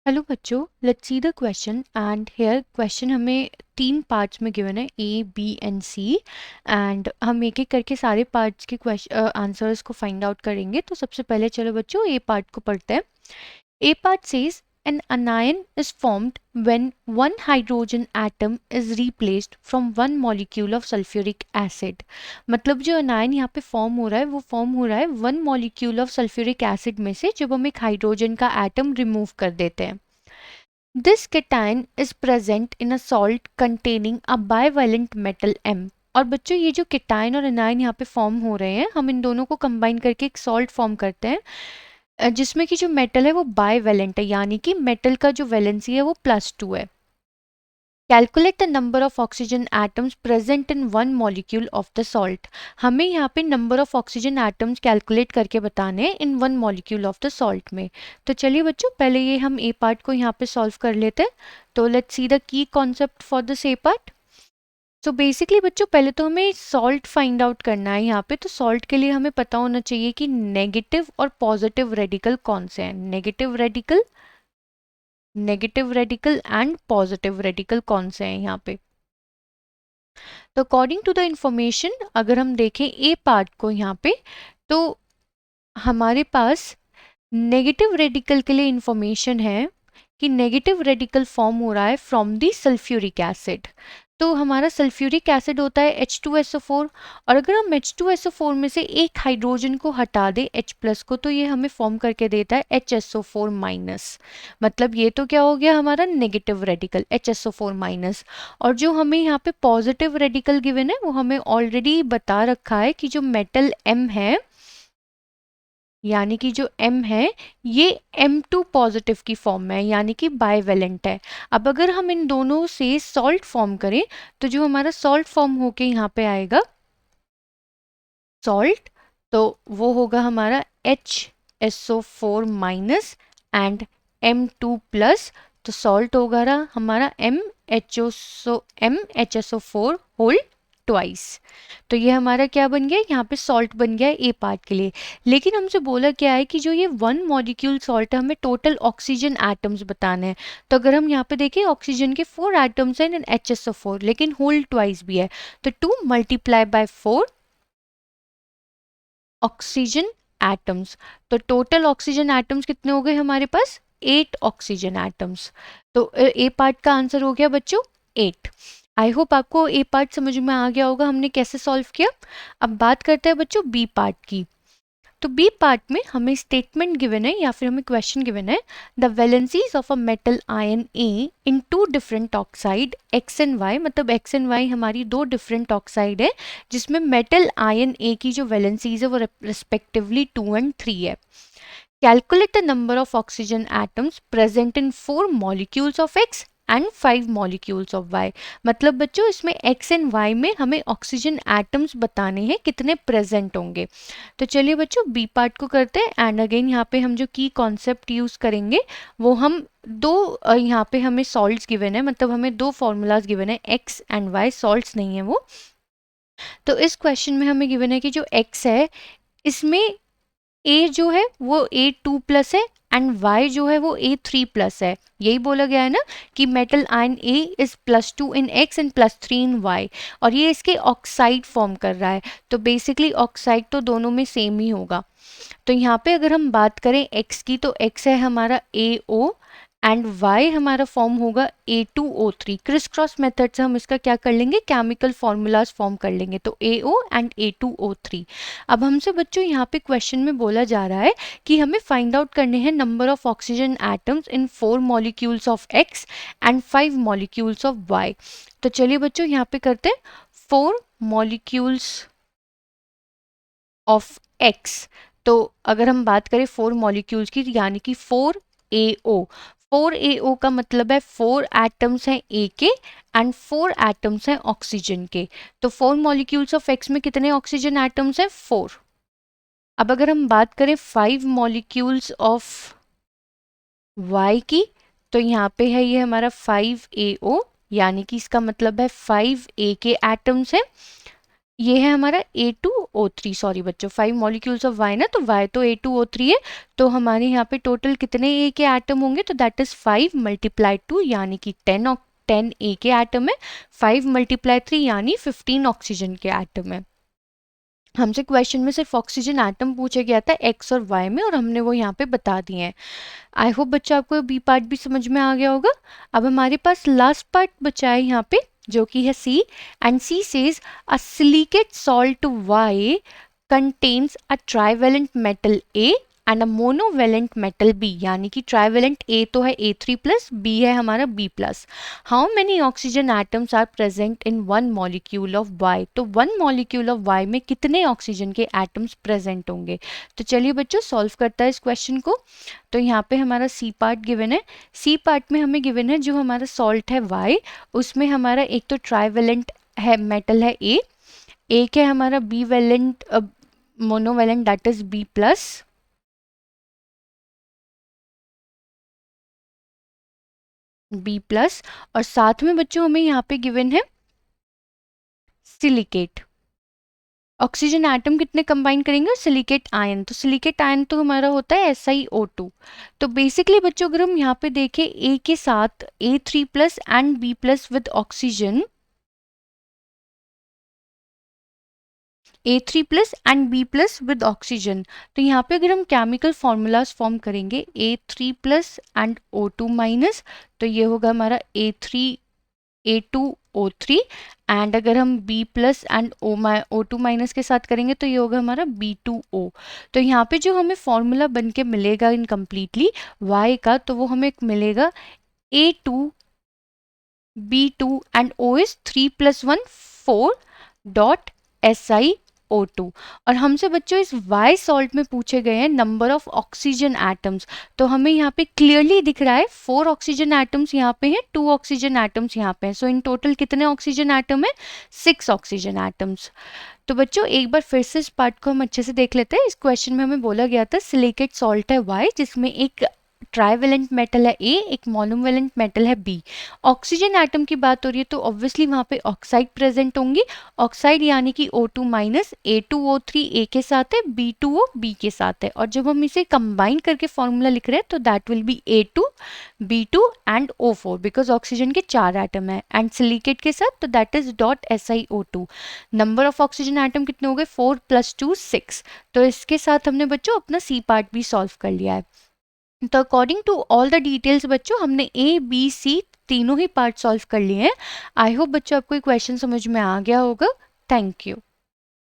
Hello बच्चों, let's see the question and here question हमें 3 parts में गिवन है A B and C and हम एक एक करके सारे पार्ट्स के आंसर्स को फाइंड आउट करेंगे। तो सबसे पहले चलो बच्चों ए पार्ट को पढ़ते हैं। A part says an anion is formed when one hydrogen atom is replaced from one molecule of sulfuric acid। मतलब जो अनायन यहाँ पे फॉर्म हो रहा है वो फॉर्म हो रहा है one molecule of sulphuric acid में से जब हम एक हाइड्रोजन का एटम रिमूव कर देते हैं। This cation is present in a salt containing a bivalent metal M। और बच्चों ये जो कीटाइन और एनायन यहाँ पे फॉर्म हो रहे हैं, हम इन दोनों को कंबाइन करके एक सॉल्ट फॉर्म करते हैं जिसमें कि जो मेटल है वो बाईवेलेंट है, यानी कि मेटल का जो वैलेंसी है वो +2 है। Calculate the number of oxygen atoms present in one molecule of the salt. हमें यहाँ पे number of oxygen atoms calculate करके बताने हैं इन one molecule of the salt में। तो चलिए बच्चों पहले ये हम ए पार्ट को यहाँ पे सॉल्व कर लेते हैं। तो let's see the key concept for this A part. So basically बच्चों पहले तो हमें सॉल्ट फाइंड आउट करना है यहाँ पे। तो सॉल्ट के लिए हमें पता होना चाहिए कि नेगेटिव और पॉजिटिव रेडिकल कौन से हैं। Negative radical and positive radical कौन से हैं यहाँ पे। तो अकॉर्डिंग टू द इंफॉर्मेशन अगर हम देखें ए पार्ट को यहाँ पे, तो हमारे पास नेगेटिव रेडिकल के लिए इंफॉर्मेशन है कि नेगेटिव रेडिकल फॉर्म हो रहा है फ्रॉम दी सल्फ्यूरिक एसिड। तो हमारा सल्फ्यूरिक एसिड होता है H2SO4 और अगर हम H2SO4 में से एक हाइड्रोजन को हटा दें H+ को, तो ये हमें फॉर्म करके देता है HSO4-। मतलब ये तो क्या हो गया हमारा नेगेटिव रेडिकल HSO4-। और जो हमें यहाँ पे पॉजिटिव रेडिकल गिवन है वो हमें ऑलरेडी बता रखा है कि जो मेटल M है, यानी कि जो M है ये M2 पॉजिटिव की फॉर्म में है, यानी कि बाईवेलेंट है। अब अगर हम इन दोनों से सॉल्ट फॉर्म करें तो जो हमारा सॉल्ट फॉर्म होके यहाँ पे आएगा सॉल्ट, तो वो होगा हमारा HSO4- एंड M2+। तो सॉल्ट होगा हमारा MHSO4 होल ट्वाइस। तो ये हमारा क्या बन गया, यहाँ पे सॉल्ट बन गया ए पार्ट के लिए। लेकिन हमसे बोला क्या है कि जो ये वन मॉलिक्यूल सॉल्ट है हमें टोटल ऑक्सीजन एटम्स बताने हैं। तो अगर हम यहाँ पे देखें ऑक्सीजन के 4 एटम्स हैं इन HSO4 लेकिन होल ट्वाइस भी है, तो 2 × 4 ऑक्सीजन एटम्स। तो टोटल ऑक्सीजन एटम्स कितने हो गए हमारे पास, 8 ऑक्सीजन एटम्स। तो ए पार्ट का आंसर हो गया बच्चों 8। आई होप आपको ए पार्ट समझ में आ गया होगा हमने कैसे सॉल्व किया। अब बात करते हैं बच्चों बी पार्ट की। तो बी पार्ट में हमें स्टेटमेंट गिवन है या फिर हमें क्वेश्चन गिवन है, the valencies of a metal ion A in 2 different oxide X and Y. मतलब एक्स एंड वाई हमारी 2 डिफरेंट ऑक्साइड है जिसमें मेटल आयन ए की जो वैलेंसीज है वो रिस्पेक्टिवली 2 एंड 3 है। Calculate the number of oxygen atoms present in 4 molecules of X and 5 molecules of Y. मतलब बच्चों इसमें एक्स एंड वाई में हमें ऑक्सीजन एटम्स बताने हैं कितने प्रेजेंट होंगे। तो चलिए बच्चों बी पार्ट को करते हैं एंड अगेन यहाँ पे हम जो की कॉन्सेप्ट यूज करेंगे वो हम यहाँ पे हमें सॉल्ट्स गिवन है, मतलब हमें 2 फॉर्मूलाज गिवन है एक्स एंड वाई, सॉल्ट्स नहीं है वो। तो इस क्वेश्चन में हमें गिवन है कि जो एक्स है इसमें ए जो है वो A2+ है एंड Y जो है वो A3+ है। यही बोला गया है ना कि metal ion A is +2 in X and +3 in Y, और ये इसके ऑक्साइड फॉर्म कर रहा है। तो बेसिकली ऑक्साइड तो दोनों में सेम ही होगा। तो यहाँ पे अगर हम बात करें X की, तो X है हमारा AO एंड Y हमारा फॉर्म होगा A2O3। क्रिस क्रॉस मेथड से हम इसका क्या कर लेंगे, केमिकल फॉर्मूलाज फॉर्म कर लेंगे। तो AO एंड A2O3। अब हमसे बच्चों यहाँ पे क्वेश्चन में बोला जा रहा है कि हमें फाइंड आउट करने हैं number of oxygen atoms in 4 molecules of X and 5 molecules of Y। तो चलिए बच्चों यहाँ पे करते हैं 4 मॉलिक्यूल्स ऑफ X। तो अगर हम बात करें 4 मॉलिक्यूल्स की, यानी कि 4AO। 4AO का मतलब है 4 एटम्स हैं A के एंड 4 एटम्स हैं ऑक्सीजन के। तो 4 मॉलिक्यूल्स ऑफ X में कितने ऑक्सीजन एटम्स हैं, 4। अब अगर हम बात करें 5 मॉलिक्यूल्स ऑफ Y की, तो यहाँ पे है ये हमारा 5AO, यानी कि इसका मतलब है 5A के एटम्स हैं ये है हमारा A2O3, सॉरी बच्चों 5 मॉलिक्यूल्स ऑफ Y ना, तो Y तो A2O3 है, तो हमारे यहाँ पे टोटल कितने A के एटम होंगे, तो दैट इज 5 मल्टीप्लाई 2 यानी कि 10 A के एटम है, 5 मल्टीप्लाई 3 यानी 15 ऑक्सीजन के एटम है। हमसे क्वेश्चन में सिर्फ ऑक्सीजन एटम पूछा गया था एक्स और वाई में, और हमने वो यहाँ पे बता दिए हैं। आई होप बच्चा आपको बी पार्ट भी समझ में आ गया होगा। अब हमारे पास लास्ट पार्ट बचा है यहाँ पे, जो कि है C, and C says a silicate salt Y contains a trivalent metal A and a monovalent metal B, यानी कि ट्राइवेलेंट ए तो है A3 प्लस, बी है हमारा B plus. How many oxygen atoms are present in one molecule of Y, तो one molecule of Y में कितने oxygen के एटम्स प्रेजेंट होंगे। तो चलिए बच्चों सॉल्व करता है इस क्वेश्चन को। तो यहाँ पे हमारा सी पार्ट गिवन है, सी पार्ट में हमें गिवन है जो हमारा सॉल्ट है वाई, उसमें हमारा एक तो ट्राइवेलेंट है मेटल है ए, एक है हमारा B valent monovalent that is B plus, B plus, और साथ में बच्चों हमें यहाँ पे गिवन है सिलिकेट। ऑक्सीजन एटम कितने कंबाइन करेंगे, सिलिकेट आयन, तो सिलिकेट आयन तो हमारा होता है SiO2। तो बेसिकली बच्चों अगर हम यहाँ पे देखें A के साथ A3 plus and B plus with oxygen, A3 plus and B plus with oxygen, तो यहाँ पे अगर हम केमिकल फॉर्मूलाज फॉर्म करेंगे A3 plus and O2 minus, तो ये होगा हमारा A2O3, एंड अगर हम B plus and O2 minus के साथ करेंगे तो ये होगा हमारा B2O। तो यहाँ पे जो हमें फॉर्मूला बन के मिलेगा इनकम्प्लीटली Y का, तो वो हमें मिलेगा A2 B2 and O is 3 + 1 4 dot SiO2। और हमसे बच्चों इस Y सॉल्ट में पूछे गए हैं नंबर ऑफ ऑक्सीजन एटम्स, तो हमें यहाँ पे क्लियरली दिख रहा है 4 ऑक्सीजन एटम्स यहाँ पे हैं, 2 ऑक्सीजन एटम्स यहाँ पे हैं, सो इन टोटल कितने ऑक्सीजन एटम है, 6 ऑक्सीजन एटम्स। तो बच्चों एक बार फिर से इस पार्ट को हम अच्छे से देख लेते हैं। इस क्वेश्चन में हमें बोला गया था सिलिकेट सॉल्ट है Y, जिसमें एक ट्राइवेलेंट मेटल है A, एक मोनोवेलेंट मेटल है B। ऑक्सीजन एटम की बात हो रही है तो ऑब्वियसली वहाँ पे ऑक्साइड प्रेजेंट होंगी, ऑक्साइड यानी कि O2 माइनस, A2O3 A के साथ है, B2O B के साथ है, और जब हम इसे कंबाइन करके फॉर्मूला लिख रहे हैं तो that will be A2 B2 and O4, because oxygen के 4 एटम है, एंड सिलिकेट के साथ तो that is dot SiO2। Number of oxygen atom कितने हो गए, 4 + 2 6। तो इसके साथ हमने बच्चों अपना सी पार्ट भी सॉल्व कर लिया है। तो according to all the details बच्चों हमने A B C तीनों ही पार्ट सॉल्व कर लिए हैं। आई होप बच्चों आपको ये क्वेश्चन समझ में आ गया होगा। Thank you.